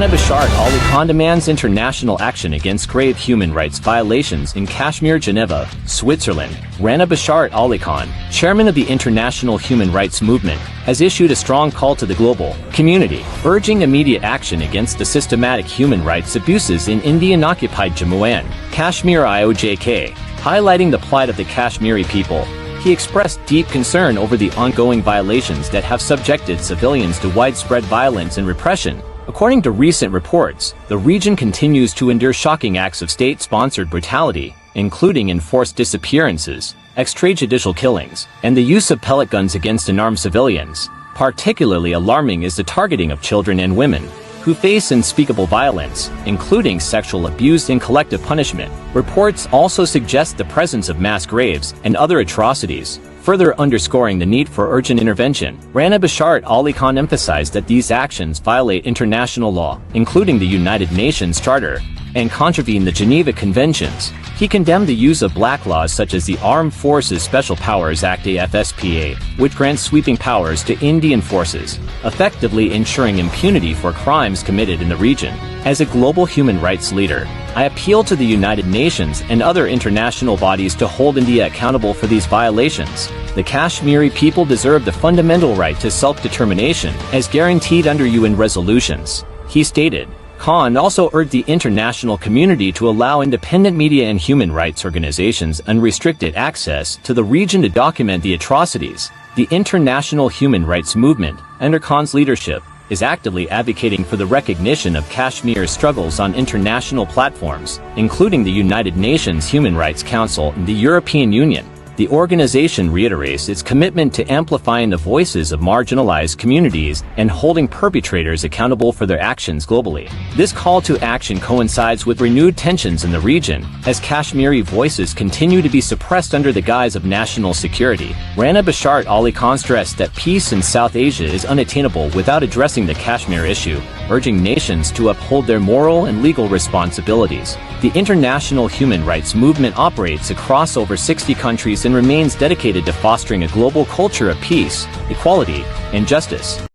Basharat Ali Khan demands international action against grave human rights violations in Kashmir. Geneva, Switzerland. Rana Basharat Ali Khan, chairman of the International Human Rights Movement, has issued a strong call to the global community, urging immediate action against the systematic human rights abuses in Indian-occupied Jammu and Kashmir IOJK. Highlighting the plight of the Kashmiri people, he expressed deep concern over the ongoing violations that have subjected civilians to widespread violence and repression. According to recent reports, the region continues to endure shocking acts of state-sponsored brutality, including enforced disappearances, extrajudicial killings, and the use of pellet guns against unarmed civilians. Particularly alarming is the targeting of children and women, who face unspeakable violence, including sexual abuse and collective punishment. Reports also suggest the presence of mass graves and other atrocities, further underscoring the need for urgent intervention. Rana Basharat Ali Khan emphasized that these actions violate international law, including the United Nations Charter, and contravene the Geneva Conventions. He condemned the use of black laws such as the Armed Forces Special Powers Act AFSPA, which grants sweeping powers to Indian forces, effectively ensuring impunity for crimes committed in the region. As a global human rights leader, I appeal to the United Nations and other international bodies to hold India accountable for these violations. The Kashmiri people deserve the fundamental right to self-determination, as guaranteed under UN resolutions, he stated. Khan also urged the international community to allow independent media and human rights organizations unrestricted access to the region to document the atrocities. The international human rights movement, under Khan's leadership, is actively advocating for the recognition of Kashmir's struggles on international platforms, including the United Nations Human Rights Council and the European Union. The organization reiterates its commitment to amplifying the voices of marginalized communities and holding perpetrators accountable for their actions globally. This call to action coincides with renewed tensions in the region, as Kashmiri voices continue to be suppressed under the guise of national security. Rana Basharat Ali Khan stressed that peace in South Asia is unattainable without addressing the Kashmir issue, urging nations to uphold their moral and legal responsibilities. The international human rights movement operates across over 60 countries and remains dedicated to fostering a global culture of peace, equality, and justice.